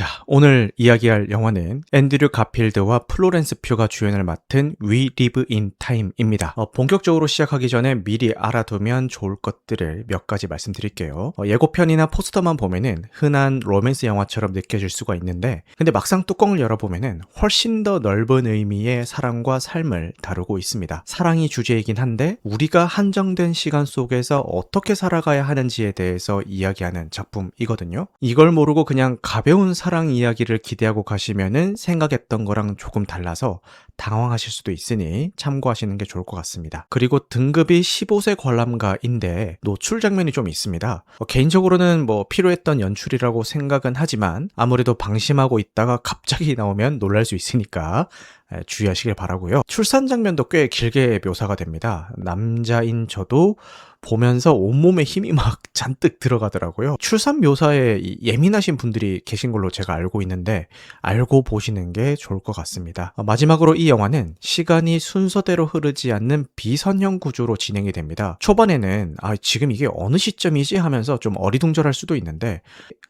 자, 오늘 이야기할 영화는 앤드류 가필드와 플로렌스 퓨가 주연을 맡은 We Live in Time입니다. 본격적으로 시작하기 전에 미리 알아두면 좋을 것들을 몇 가지 말씀드릴게요. 예고편이나 포스터만 보면은 흔한 로맨스 영화처럼 느껴질 수가 있는데, 근데 막상 뚜껑을 열어보면은 훨씬 더 넓은 의미의 사랑과 삶을 다루고 있습니다. 사랑이 주제이긴 한데 우리가 한정된 시간 속에서 어떻게 살아가야 하는지에 대해서 이야기하는 작품이거든요. 이걸 모르고 그냥 가벼운 사랑 이야기를 기대하고 가시면은 생각했던 거랑 조금 달라서 당황하실 수도 있으니 참고하시는 게 좋을 것 같습니다. 그리고 등급이 15세 관람가인데 노출 장면이 좀 있습니다. 개인적으로는 필요했던 연출이라고 생각은 하지만 아무래도 방심하고 있다가 갑자기 나오면 놀랄 수 있으니까 주의하시길 바라고요. 출산 장면도 꽤 길게 묘사가 됩니다. 남자인 저도 보면서 온몸에 힘이 막 잔뜩 들어가더라고요. 출산 묘사에 예민하신 분들이 계신 걸로 제가 알고 있는데 알고 보시는 게 좋을 것 같습니다. 마지막으로 이 영화는 시간이 순서대로 흐르지 않는 비선형 구조로 진행이 됩니다. 초반에는 지금 이게 어느 시점이지 하면서 좀 어리둥절할 수도 있는데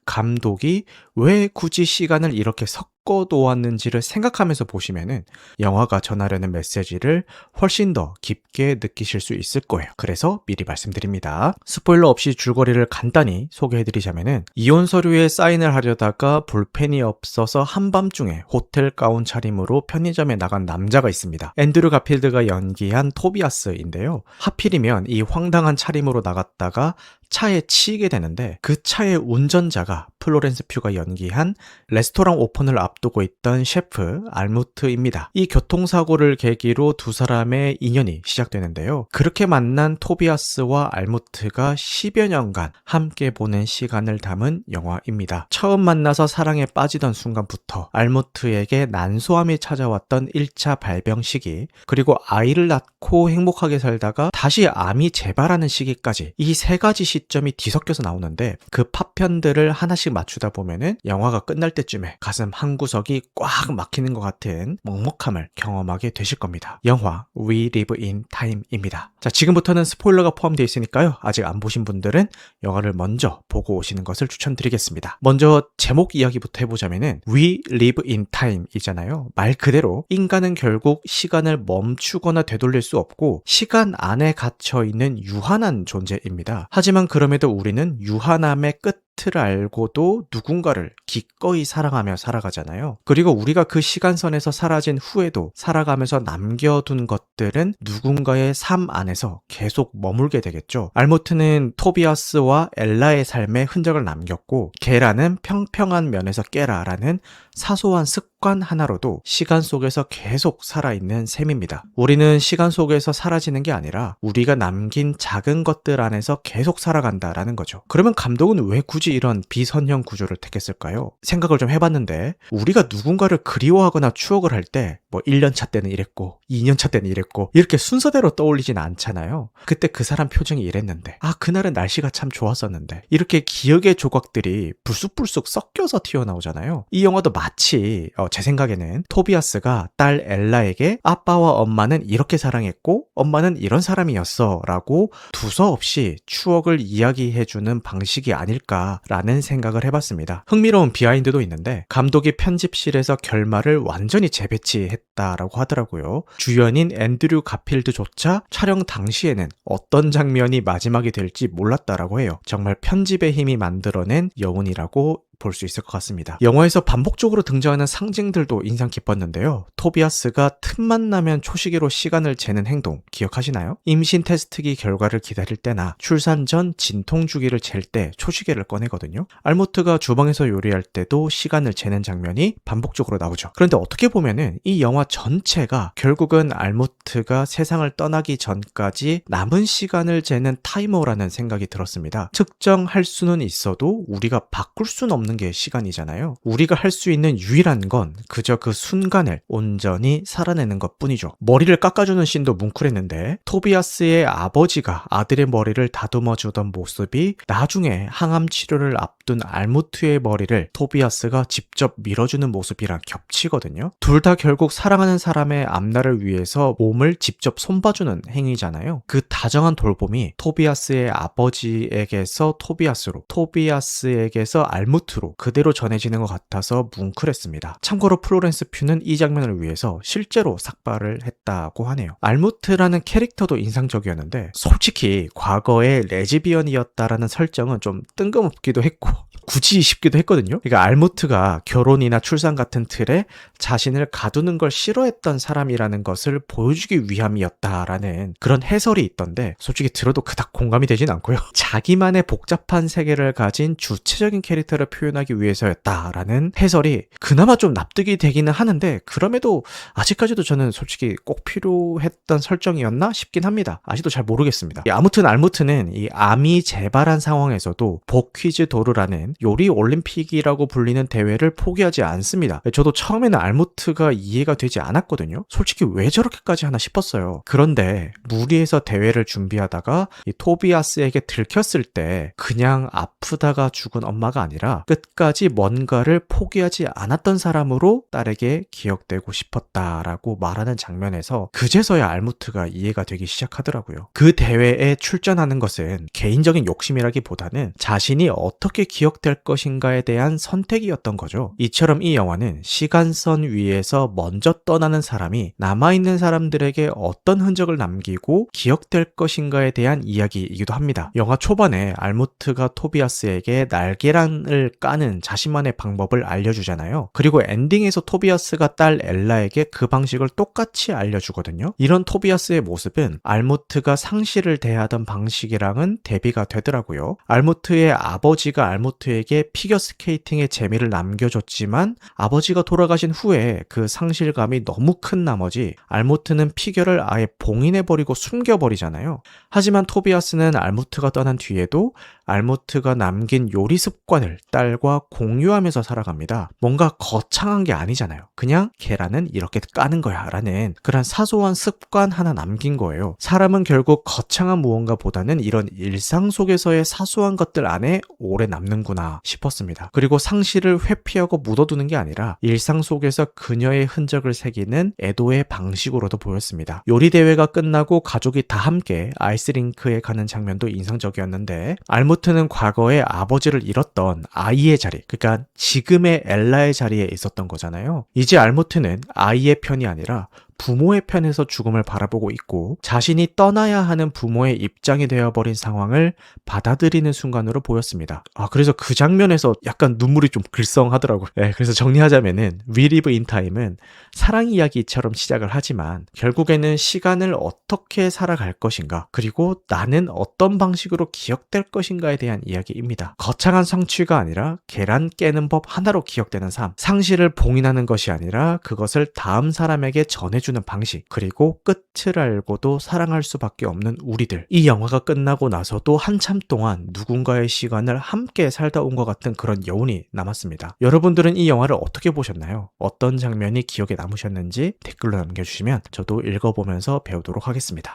감독이 왜 굳이 시간을 이렇게 섞어 놓았는지를 생각하면서 보시면은 영화가 전하려는 메시지를 훨씬 더 깊게 느끼실 수 있을 거예요. 그래서 미리 말씀드립니다. 스포일러 없이 줄거리를 간단히 소개해드리자면은 이혼 서류에 사인을 하려다가 볼펜이 없어서 한밤중에 호텔 가운 차림으로 편의점에 나간 남자가 있습니다. 앤드류 가필드가 연기한 토비아스인데요. 하필이면 이 황당한 차림으로 나갔다가 차에 치이게 되는데 그 차의 운전자가 플로렌스 퓨가 연기한 레스토랑 오픈을 앞두고 있던 셰프 알무트입니다. 이 교통사고를 계기로 두 사람의 인연이 시작되는데요. 그렇게 만난 토비아스와 알무트가 10여 년간 함께 보낸 시간을 담은 영화입니다. 처음 만나서 사랑에 빠지던 순간부터 알무트에게 난소암이 찾아왔던 1차 발병 시기, 그리고 아이를 낳고 행복하게 살다가 다시 암이 재발하는 시기까지 이 세 가지 시점이 뒤섞여서 나오는데 그 파편들을 하나씩 맞추다 보면은 영화가 끝날 때쯤에 가슴 한 구석이 꽉 막히는 것 같은 먹먹함을 경험하게 되실 겁니다. 영화 We Live in Time입니다. 자, 지금부터는 스포일러가 포함되어 있으니까요. 아직 안 보신 분들은 영화를 먼저 보고 오시는 것을 추천드리겠습니다. 먼저 제목 이야기부터 해보자면은 We Live in Time 이잖아요. 말 그대로 인간은 결국 시간을 멈추거나 되돌릴 수 없고 시간 안에 갇혀있는 유한한 존재입니다. 하지만 그럼에도 우리는 유한함의 끝을 알고도 누군가를 기꺼이 사랑하며 살아가잖아요. 그리고 우리가 그 시간선에서 사라진 후에도 살아가면서 남겨둔 것들은 누군가의 삶 안에서 계속 머물게 되겠죠. 알무트는 토비아스와 엘라의 삶에 흔적을 남겼고 게라는 평평한 면에서 깨라라는 사소한 습관 하나로도 시간 속에서 계속 살아있는 셈입니다. 우리는 시간 속에서 사라지는 게 아니라 우리가 남긴 작은 것들 안에서 계속 살아간다라는 거죠. 그러면 감독은 왜 굳이 이런 비선형 구조를 택했을까요? 생각을 좀 해봤는데 우리가 누군가를 그리워하거나 추억을 할 때 1년차 때는 이랬고 2년차 때는 이랬고 이렇게 순서대로 떠올리진 않잖아요. 그때 그 사람 표정이 이랬는데 그날은 날씨가 참 좋았었는데 이렇게 기억의 조각들이 불쑥불쑥 섞여서 튀어나오잖아요. 이 영화도 마치 제 생각에는 토비아스가 딸 엘라에게 아빠와 엄마는 이렇게 사랑했고 엄마는 이런 사람이었어 라고 두서없이 추억을 이야기해주는 방식이 아닐까라는 생각을 해봤습니다. 흥미로운 비하인드도 있는데 감독이 편집실에서 결말을 완전히 재배치했다라고 하더라고요. 주연인 앤드류 가필드조차 촬영 당시에는 어떤 장면이 마지막이 될지 몰랐다라고 해요. 정말 편집의 힘이 만들어낸 여운이라고 볼 수 있을 것 같습니다. 영화에서 반복적으로 등장하는 상징들도 인상 깊었는데요. 토비아스가 틈만 나면 초시계로 시간을 재는 행동 기억하시나요? 임신 테스트기 결과를 기다릴 때나 출산 전 진통 주기를 잴 때 초시계를 꺼내거든요. 알무트가 주방에서 요리할 때도 시간을 재는 장면이 반복적으로 나오죠. 그런데 어떻게 보면은 이 영화 전체가 결국은 알무트가 세상을 떠나기 전까지 남은 시간을 재는 타이머라는 생각이 들었습니다. 측정할 수는 있어도 우리가 바꿀 수는 없는 게 시간이잖아요. 우리가 할 수 있는 유일한 건 그저 그 순간을 온전히 살아내는 것 뿐이죠. 머리를 깎아주는 씬도 뭉클했는데 토비아스의 아버지가 아들의 머리를 다듬어주던 모습이 나중에 항암 치료를 앞둔 알무트의 머리를 토비아스가 직접 밀어주는 모습이랑 겹치거든요. 둘 다 결국 사랑하는 사람의 앞날을 위해서 몸을 직접 손봐주는 행위잖아요. 그 다정한 돌봄이 토비아스의 아버지에게서 토비아스로, 토비아스에게서 알무트로 겉으로 그대로 전해지는 것 같아서 뭉클했습니다. 참고로 플로렌스 퓨는 이 장면을 위해서 실제로 삭발을 했다고 하네요. 알무트라는 캐릭터도 인상적이었는데 솔직히 과거에 레즈비언이었다라는 설정은 좀 뜬금없기도 했고 굳이 싶기도 했거든요. 그러니까 알무트가 결혼이나 출산 같은 틀에 자신을 가두는 걸 싫어했던 사람이라는 것을 보여주기 위함이었다라는 그런 해설이 있던데 솔직히 들어도 그닥 공감이 되진 않고요. 자기만의 복잡한 세계를 가진 주체적인 캐릭터를 표현하기 위해서였다라는 해설이 그나마 좀 납득이 되기는 하는데 그럼에도 아직까지도 저는 솔직히 꼭 필요했던 설정이었나 싶긴 합니다. 아직도 잘 모르겠습니다. 아무튼 알무트는 이 암이 재발한 상황에서도 복퀴즈 도르라는 요리 올림픽이라고 불리는 대회를 포기하지 않습니다. 저도 처음에는 알무트가 이해가 되지 않았거든요. 솔직히 왜 저렇게까지 하나 싶었어요. 그런데 무리해서 대회를 준비하다가 이 토비아스에게 들켰을 때 그냥 아프다가 죽은 엄마가 아니라 끝까지 뭔가를 포기하지 않았던 사람으로 딸에게 기억되고 싶었다라고 말하는 장면에서 그제서야 알무트가 이해가 되기 시작하더라고요. 그 대회에 출전하는 것은 개인적인 욕심이라기보다는 자신이 어떻게 기억될 것인가에 대한 선택이었던 거죠. 이처럼 이 영화는 시간선 위에서 먼저 떠나는 사람이 남아있는 사람들에게 어떤 흔적을 남기고 기억될 것인가에 대한 이야기이기도 합니다. 영화 초반에 알무트가 토비아스에게 날계란을 까는 자신만의 방법을 알려주잖아요. 그리고 엔딩에서 토비아스가 딸 엘라에게 그 방식을 똑같이 알려주거든요. 이런 토비아스의 모습은 알무트가 상실을 대하던 방식이랑은 대비가 되더라고요. 알무트의 아버지가 알무트에게 피겨스케이팅의 재미를 남겨줬지만 아버지가 돌아가신 후에 그 상실감이 너무 큰 나머지 알무트는 피겨를 아예 봉인해버리고 숨겨버리잖아요. 하지만 토비아스는 알무트가 떠난 뒤에도 알무트가 남긴 요리 습관을 딸과 공유하면서 살아갑니다. 뭔가 거창한 게 아니잖아요. 그냥 계란은 이렇게 까는 거야 라는 그런 사소한 습관 하나 남긴 거예요. 사람은 결국 거창한 무언가보다는 이런 일상 속에서의 사소한 것들 안에 오래 남는구나 싶었습니다. 그리고 상실을 회피하고 묻어두는 게 아니라 일상 속에서 그녀의 흔적을 새기는 애도의 방식으로도 보였습니다. 요리 대회가 끝나고 가족이 다 함께 아이스링크에 가는 장면도 인상적이었는데 알무트는 과거에 아버지를 잃었던 아이의 자리, 그러니까 지금의 엘라의 자리에 있었던 거잖아요. 이제 알무트는 아이의 편이 아니라 부모의 편에서 죽음을 바라보고 있고 자신이 떠나야 하는 부모의 입장이 되어버린 상황을 받아들이는 순간으로 보였습니다. 그래서 그 장면에서 약간 눈물이 좀 글썽하더라고요. 네, 그래서 정리하자면은 We Live in Time은 사랑 이야기처럼 시작을 하지만 결국에는 시간을 어떻게 살아갈 것인가 그리고 나는 어떤 방식으로 기억될 것인가에 대한 이야기입니다. 거창한 성취가 아니라 계란 깨는 법 하나로 기억되는 삶, 상실을 봉인하는 것이 아니라 그것을 다음 사람에게 전해주는 방식, 그리고 끝을 알고도 사랑할 수밖에 없는 우리들. 이 영화가 끝나고 나서도 한참 동안 누군가의 시간을 함께 살다 온 것 같은 그런 여운이 남았습니다. 여러분들은 이 영화를 어떻게 보셨나요? 어떤 장면이 기억에 남으셨는지 댓글로 남겨주시면 저도 읽어보면서 배우도록 하겠습니다.